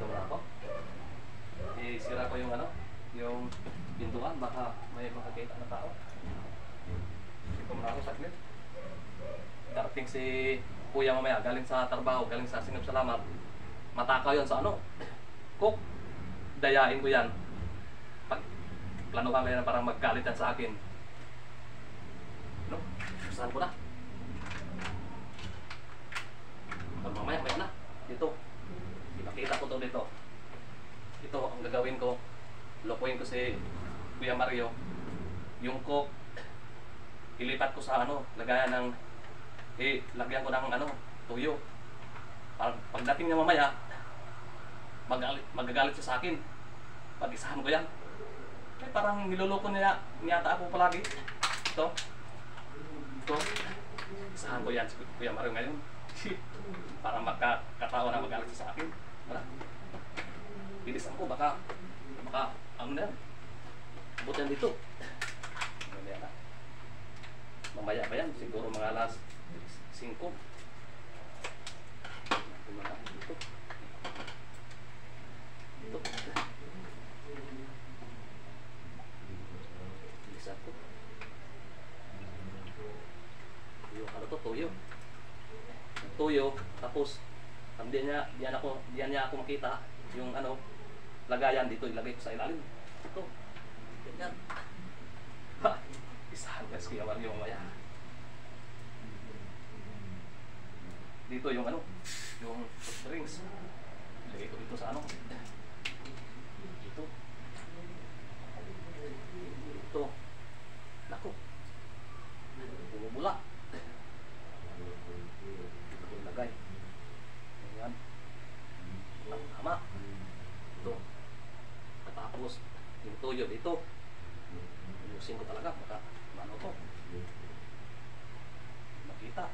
dito muna ako. Isira ko yung ano, yung pintuan, baka may makakita na tao. Dito muna ako saglit. Darating si kuya mamaya, galing sa trabaho, galing sa Singap Salamat. Matakaw yun sa ano, cook. Dayain ko yan. Pag planuhan kayo na parang maggalit yan sa akin. Ano? Saan ko na? Mamaya na. Dito. Ipakita ko to dito. Ito ang gagawin ko. Lokohin ko si Kuya Mario. Yung cook, ilipat ko sa ano, lagayan ng lagyan ko ng ano, tuyo. Pagdating niya mamaya, magagalit siya sa akin. Pag-isahan ko yan. Parang niloloko niya niyata ako palagi. Ito. Isahan ko yan si Kuya Mario ngayon. Para magkatawa na magalit siya sa akin. Wala. Bilisan ko, baka ano na yan. Butan dito. Mamaya ba yan? Siguro mga alas 5. Ito. Bilisan ko. Ano to? Tuyo. Tapos diyan niya ako makita yung ano, lagayan dito, ilagay ko sa ilalim. Ito. Ganyan. Ha! Isahan ka Kuya Mario mamaya. Dito yung ano, yung drinks. Ilagay ko dito sa ano. Dito. Ito. Naku. Bumubula. Dito ko ilagay. Ayan. Tama. Ito. Tapos yung tuyo dito. Ayusin ko talaga. Baka ano to. Makita.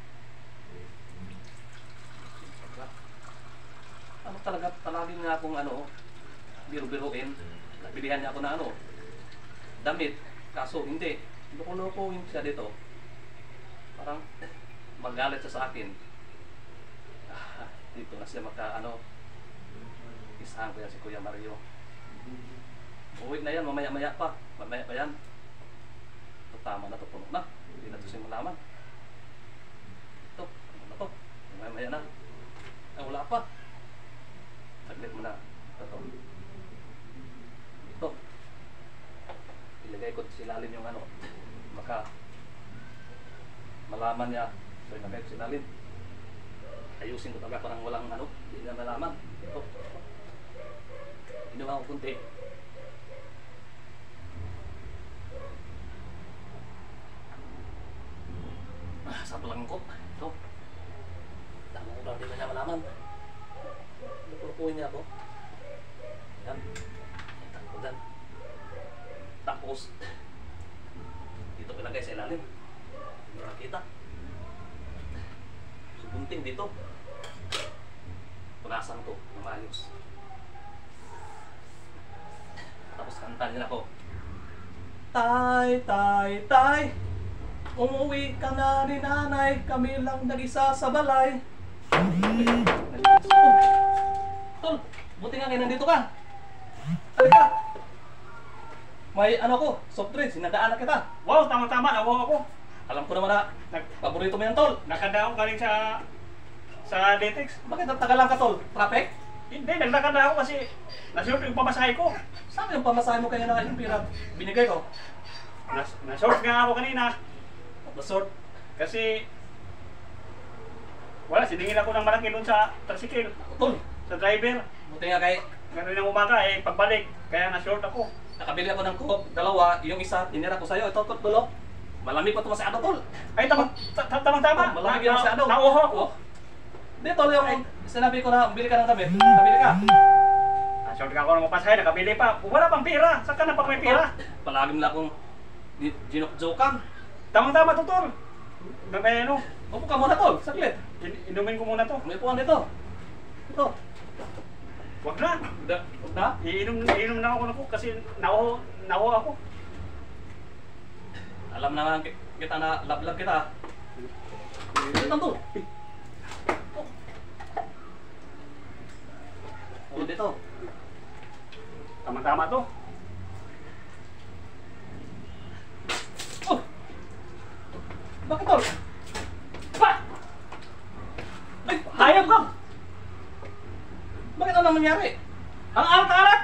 Ano talaga, palaging nga akong ano, biro-biroin. Nabilihan niya ako na ano, damit. Kaso hindi. Loko-lokoin siya dito. Parang magalit siya sa akin. Dito na siya ano, isahan ko yan si Kuya Mario. Uwi na yan, mamaya-maya pa. Mamaya pa yan. Ito, tama na ito, puno na. Hindi na ito siya malaman. Ito, ano na ito. Mamaya na. Ay, wala pa. Saglit mo na. Ito. Ilagay ko sa ilalim yung ano. Maka malaman niya. So, ilagay ko sa ilalim. Ayusin ko talaga parang walang ano. Hindi na malaman. Ito. Inuha ko kunti. Sa pelengkop. Ito. Tama ko lang din na niya malaman. Lupuin niya ako. Yan. Itan ko dyan. Tapos dito ilagay sa ilalim. Hindi makita. Subunting dito. Punasan ko na maayos. Tapos kantahan niya ako. Tay, tay, tay, umuwi ka na ni nanay, kami lang nag-isa sa balay. Tol, buti nga ngayon nandito ka. Halika. May ano ko, soft drinks, sinadaan na kita. Wow, tama-tama, nawaw ako. Alam ko naman na paborito mo yan, Tol. Nakadaong galing sa Detex. Bakit nagtagalan ka, Tol? Traffic? Hindi, naglakad na ako kasi nasunod yung pamasahe ko. Saan yung pamasahe mo kaya na yung pira binigay ko? Nasort nga ako kanina. Nasort? Kasi wala, siningil ako ng malaki doon sa tricycle. Tol, Sa driver. buti nga kay Ganun ng umaga pagbalik. Kaya na-short ako. nakabili ako ng coke, dalawa, yung isa, tinira ko sa'yo. Ito, Tol, dulo. Malamig pa ito masyado, Tol. Ay, tamang-tama. Malamig yan masyado. Nauho ako. Hindi, Tol, yung sinabi ko na bili ka ng damit. Nabili ka. Na-short ka ako ng mapasahe, nakabili pa. Wala pang pira. Saan ka na pag may pira? Palagi mo na akong ginok-jokan. Tamang-tama, tutol. May ano, Upo ka muna, Tol. Saglit. inumin ko muna to. May upuan dito. Ito. Wag na. Huwag na. Iinom na ako na po kasi nauho ako. Alam na kita na love kita. Ito, Tol. Oh, ito. Tama-tama to. Oh! Bakit tol? Pa! Ay, Hayop ka! bakit ano nangyari? Ang alat-alat!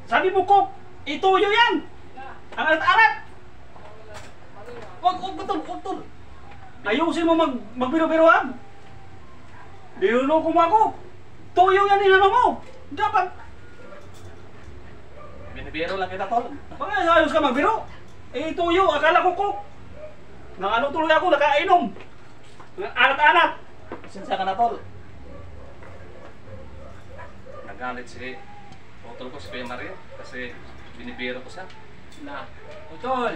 Sabi mo ko, ituyo yan! Ang alat-alat! Wag tol, wag tol. Ayusin mo magbiro-biroan! Niloloko mo ako! Tuyo yan inano mo! Dapat, Binibiro lang kita tol. bakit ayos ka magbiro? Eh, tuyo, akala ko cook! Nakano tuloy ako, nakainom! Ang alat-alat! Sinsya ka na tol. Nagalit si utol ko si Kuya Mario kasi binibiro ko siya. Na. O, tol!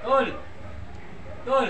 Tol! Tol!